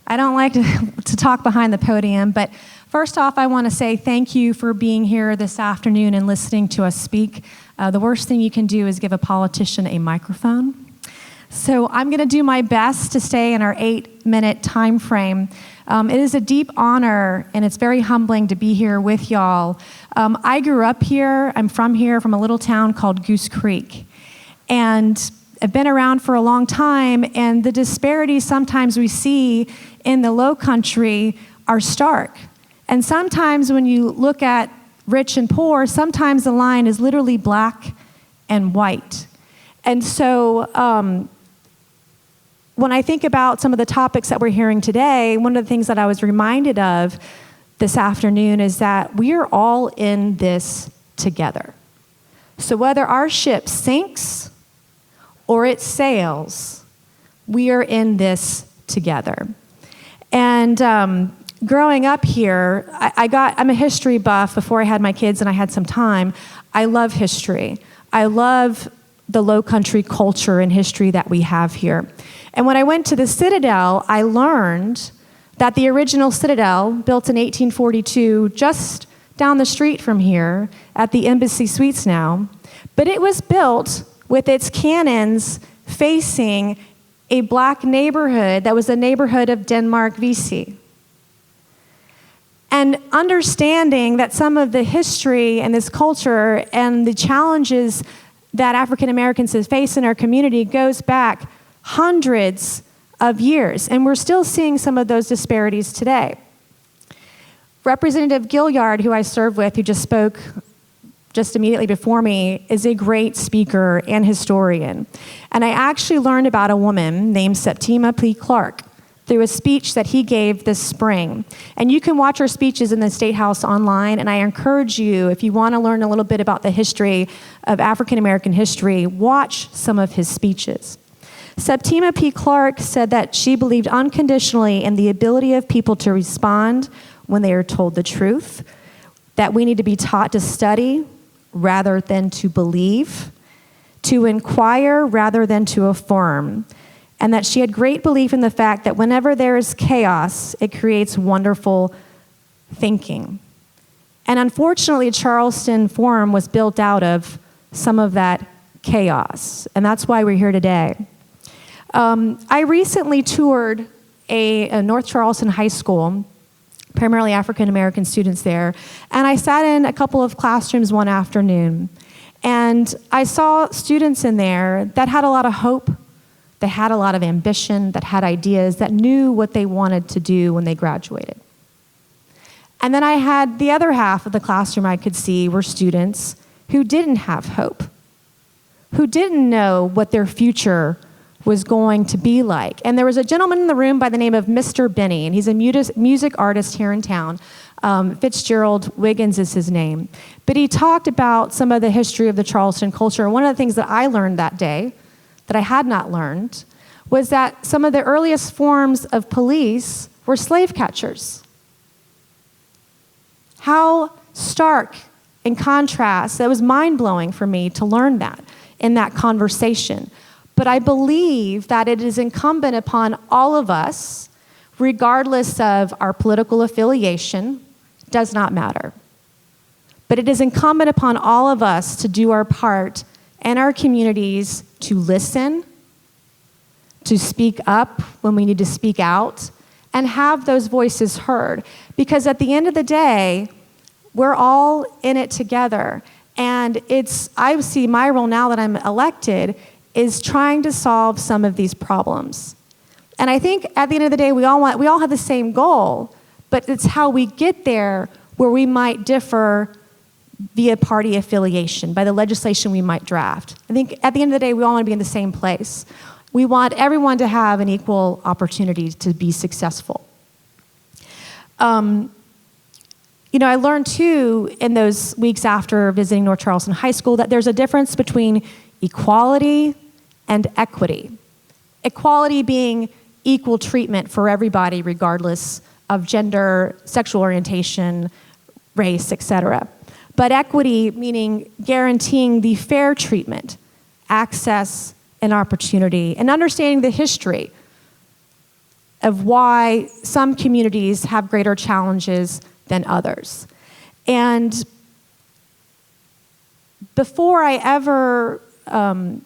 I don't like to talk behind the podium, but first off, I want to say thank you for being here this afternoon and listening to us speak. The worst thing you can do is give a politician a microphone. So I'm going to do my best to stay in our 8-minute time frame. It is a deep honor, and it's very humbling to be here with y'all. I grew up here. I'm from here, from a little town called Goose Creek. And I've been around for a long time, and the disparities sometimes we see in the low country are stark. And sometimes when you look at rich and poor, sometimes the line is literally black and white. And so when I think about some of the topics that we're hearing today, one of the things that I was reminded of this afternoon is that we are all in this together. So whether our ship sinks or it sails, we are in this together. And growing up here, I'm a history buff. Before I had my kids and I had some time, I love history. I love the low country culture and history that we have here. And when I went to the Citadel, I learned that the original Citadel, built in 1842, just down the street from here at the Embassy Suites now, but it was built with its cannons facing a black neighborhood that was the neighborhood of Denmark, VC. And understanding that some of the history and this culture and the challenges that African Americans have faced in our community goes back hundreds of years, and we're still seeing some of those disparities today. Representative Gilliard, who I serve with, who just spoke just immediately before me, is a great speaker and historian. And I actually learned about a woman named Septima P. Clark through a speech that he gave this spring. And you can watch her speeches in the State House online, and I encourage you, if you want to learn a little bit about the history of African American history, watch some of his speeches. Septima P. Clark said that she believed unconditionally in the ability of people to respond when they are told the truth, that we need to be taught to study rather than to believe, to inquire rather than to affirm, and that she had great belief in the fact that whenever there is chaos, it creates wonderful thinking. And unfortunately, Charleston Forum was built out of some of that chaos, and that's why we're here today. I recently toured a North Charleston high school, primarily African American students there, and I sat in a couple of classrooms one afternoon, and I saw students in there that had a lot of hope, that had a lot of ambition, that had ideas, that knew what they wanted to do when they graduated. And then I had the other half of the classroom I could see were students who didn't have hope, who didn't know what their future was going to be like. And there was a gentleman in the room by the name of Mr. Benny, and he's a music artist here in town. Fitzgerald Wiggins is his name. But he talked about some of the history of the Charleston culture. And one of the things that I learned that day, that I had not learned, was that some of the earliest forms of police were slave catchers. How stark in contrast. That was mind-blowing for me to learn that in that conversation. But I believe that it is incumbent upon all of us, regardless of our political affiliation, does not matter. But it is incumbent upon all of us to do our part in our communities to listen, to speak up when we need to speak out, and have those voices heard. Because at the end of the day, we're all in it together. And I see my role now that I'm elected is trying to solve some of these problems. And I think at the end of the day, we all have the same goal, but it's how we get there where we might differ via party affiliation, by the legislation we might draft. I think at the end of the day, we all want to be in the same place. We want everyone to have an equal opportunity to be successful. I learned too in those weeks after visiting North Charleston High School that there's a difference between equality and equity. Equality being equal treatment for everybody regardless of gender, sexual orientation, race, etc. But equity meaning guaranteeing the fair treatment, access, and opportunity, and understanding the history of why some communities have greater challenges than others. And before I ever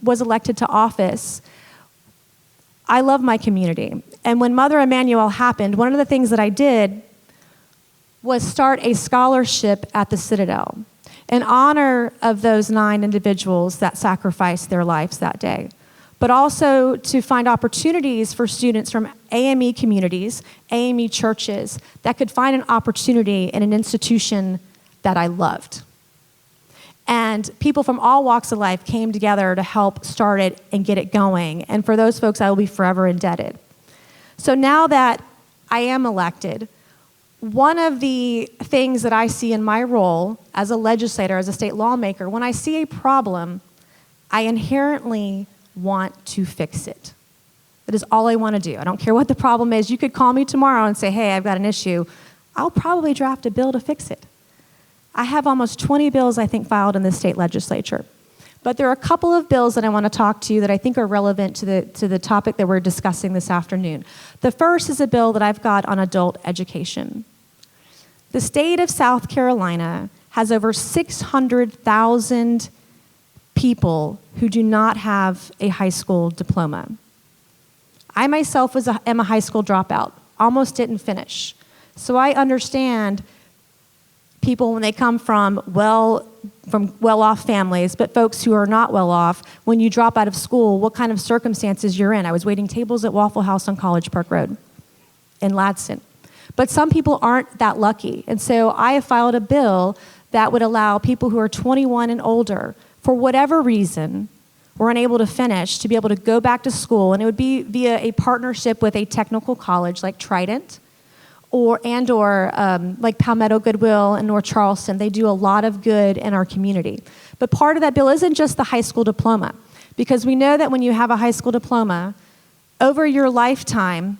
was elected to office, I love my community. And when Mother Emanuel happened, one of the things that I did was start a scholarship at the Citadel in honor of those 9 individuals that sacrificed their lives that day, but also to find opportunities for students from AME communities, AME churches, that could find an opportunity in an institution that I loved. And people from all walks of life came together to help start it and get it going. And for those folks, I will be forever indebted. So now that I am elected, one of the things that I see in my role as a legislator, as a state lawmaker, when I see a problem, I inherently want to fix it. That is all I want to do. I don't care what the problem is. You could call me tomorrow and say, hey, I've got an issue. I'll probably draft a bill to fix it. I have almost 20 bills, I think, filed in the state legislature. But there are a couple of bills that I want to talk to you that I think are relevant to the topic that we're discussing this afternoon. The first is a bill that I've got on adult education. The state of South Carolina has over 600,000 people who do not have a high school diploma. I myself am a high school dropout, almost didn't finish. So I understand people when they come from well-off families, but folks who are not well-off, when you drop out of school, what kind of circumstances you're in. I was waiting tables at Waffle House on College Park Road in Ladson. But some people aren't that lucky. And so I have filed a bill that would allow people who are 21 and older, for whatever reason, were unable to finish, to be able to go back to school. And it would be via a partnership with a technical college like Trident, or like Palmetto Goodwill in North Charleston. They do a lot of good in our community. But part of that bill isn't just the high school diploma, because we know that when you have a high school diploma, over your lifetime,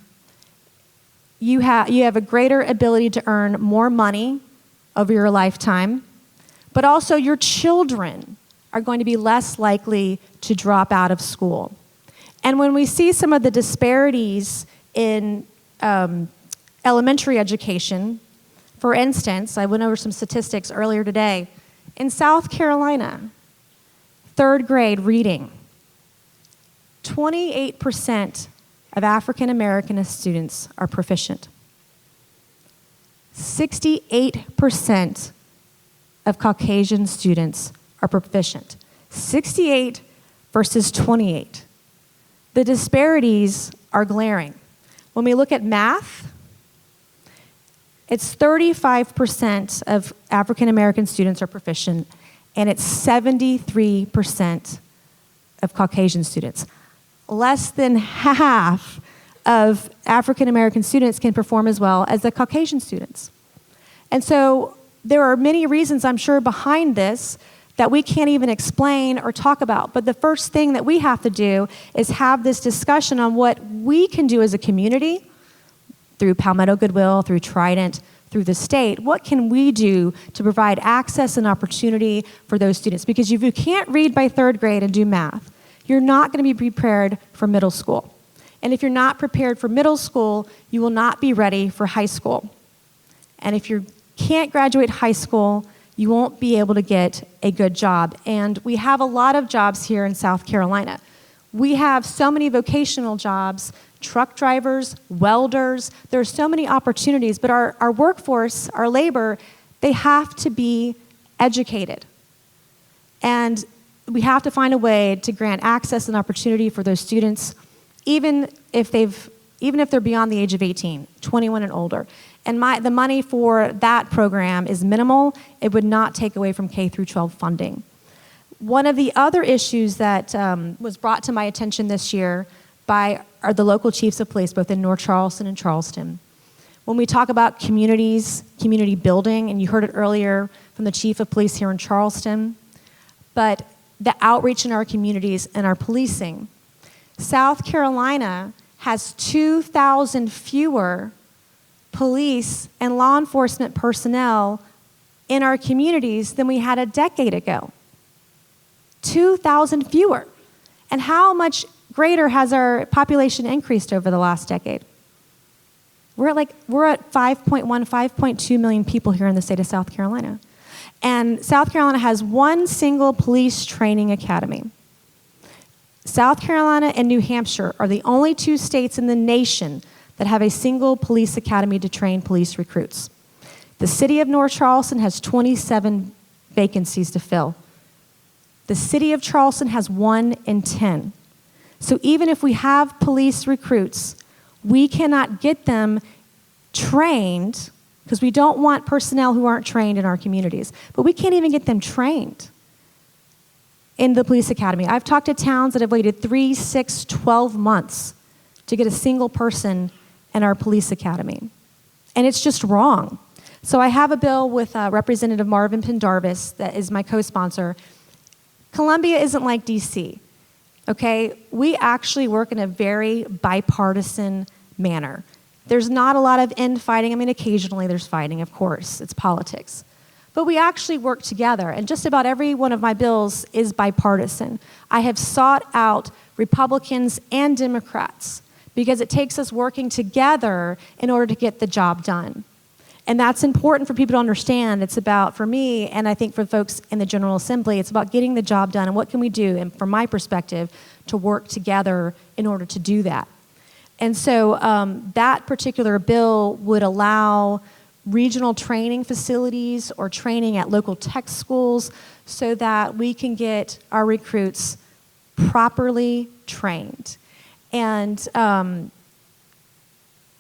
you have a greater ability to earn more money over your lifetime, but also your children are going to be less likely to drop out of school. And when we see some of the disparities in elementary education, for instance, I went over some statistics earlier today. In South Carolina, 3rd grade reading, 28% of African American students are proficient. 68% of Caucasian students are proficient. 68 versus 28. The disparities are glaring. When we look at math, it's 35% of African American students are proficient, and it's 73% of Caucasian students. Less than half of African American students can perform as well as the Caucasian students. And so there are many reasons, I'm sure, behind this that we can't even explain or talk about. But the first thing that we have to do is have this discussion on what we can do as a community, through Palmetto Goodwill, through Trident, through the state. What can we do to provide access and opportunity for those students? Because if you can't read by 3rd grade and do math, you're not going to be prepared for middle school. And if you're not prepared for middle school, you will not be ready for high school. And if you can't graduate high school, you won't be able to get a good job. And we have a lot of jobs here in South Carolina. We have so many vocational jobs, truck drivers, welders. There are so many opportunities, but our workforce, our labor, they have to be educated. And we have to find a way to grant access and opportunity for those students, even if they're beyond the age of 18, 21 and older. And the money for that program is minimal. It would not take away from K through 12 funding. One of the other issues that was brought to my attention this year by the local chiefs of police, both in North Charleston and Charleston. When we talk about communities, community building, and you heard it earlier from the chief of police here in Charleston, but the outreach in our communities and our policing. South Carolina has 2,000 fewer police and law enforcement personnel in our communities than we had a decade ago. 2,000 fewer. And how much greater has our population increased over the last decade? We're at 5.1, 5.2 million people here in the state of South Carolina. And South Carolina has one single police training academy. South Carolina and New Hampshire are the only two states in the nation that have a single police academy to train police recruits. The city of North Charleston has 27 vacancies to fill. The city of Charleston has 1 in 10. So even if we have police recruits, we cannot get them trained because we don't want personnel who aren't trained in our communities. But we can't even get them trained in the police academy. I've talked to towns that have waited 3, 6, 12 months to get a single person in our police academy. And it's just wrong. So I have a bill with Representative Marvin Pendarvis that is my co-sponsor. Columbia isn't like DC, okay? We actually work in a very bipartisan manner. There's not a lot of infighting. I mean, occasionally there's fighting, of course. It's politics. But we actually work together, and just about every one of my bills is bipartisan. I have sought out Republicans and Democrats because it takes us working together in order to get the job done. And that's important for people to understand. It's about, for me, and I think for folks in the General Assembly, it's about getting the job done and what can we do, and from my perspective, to work together in order to do that. And so that particular bill would allow regional training facilities or training at local tech schools so that we can get our recruits properly trained. And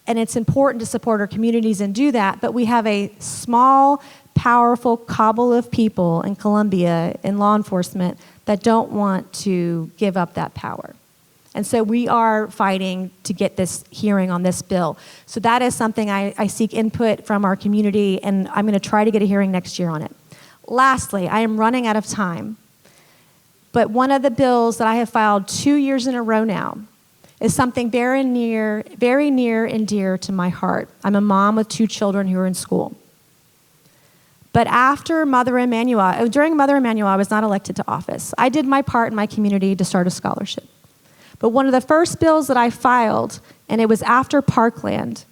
it's important to support our communities and do that, but we have a small, powerful cobble of people in Columbia in law enforcement that don't want to give up that power. And so we are fighting to get this hearing on this bill. So that is something I seek input from our community, and I'm going to try to get a hearing next year on it. Lastly, I am running out of time, but one of the bills that I have filed 2 years in a row now is something very near and dear to my heart. I'm a mom with 2 children who are in school. But after Mother Emanuel, during Mother Emanuel, I was not elected to office. I did my part in my community to start a scholarship. But one of the first bills that I filed, and it was after Parkland,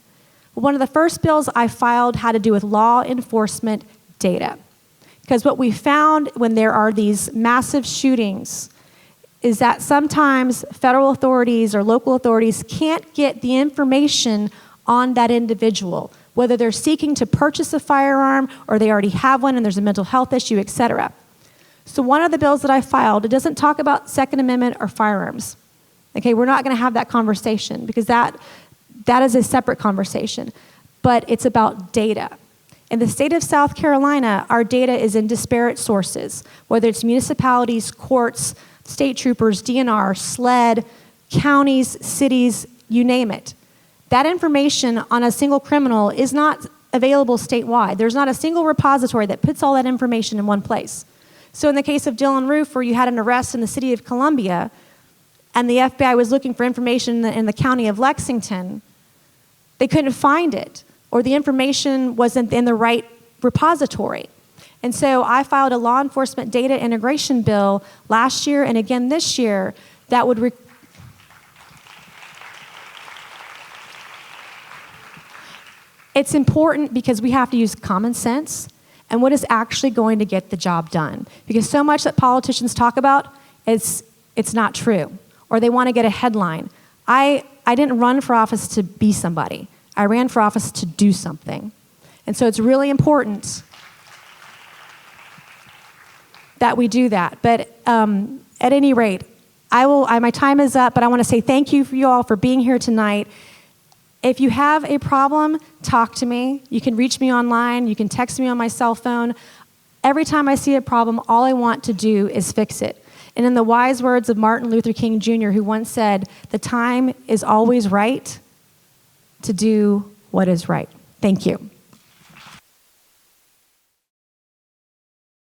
one of the first bills I filed had to do with law enforcement data. Because what we found when there are these massive shootings is that sometimes federal authorities or local authorities can't get the information on that individual, whether they're seeking to purchase a firearm or they already have one and there's a mental health issue, et cetera. So one of the bills that I filed, it doesn't talk about Second Amendment or firearms. Okay, we're not going to have that conversation because that is a separate conversation. But it's about data. In the state of South Carolina, our data is in disparate sources, whether it's municipalities, courts, state troopers, DNR, SLED, counties, cities, you name it. That information on a single criminal is not available statewide. There's not a single repository that puts all that information in one place. So in the case of Dylan Roof, where you had an arrest in the city of Columbia, and the FBI was looking for information in the county of Lexington, they couldn't find it, or the information wasn't in the right repository. And so I filed a law enforcement data integration bill last year and again this year that would It's important because we have to use common sense and what is actually going to get the job done. Because so much that politicians talk about, it's not true. Or they want to get a headline. I didn't run for office to be somebody. I ran for office to do something. And so it's really important that we do that. But at any rate, my time is up, but I want to say thank you for you all for being here tonight. If you have a problem, talk to me. You can reach me online. You can text me on my cell phone. Every time I see a problem, all I want to do is fix it. And in the wise words of Martin Luther King Jr., who once said, "The time is always right to do what is right." Thank you.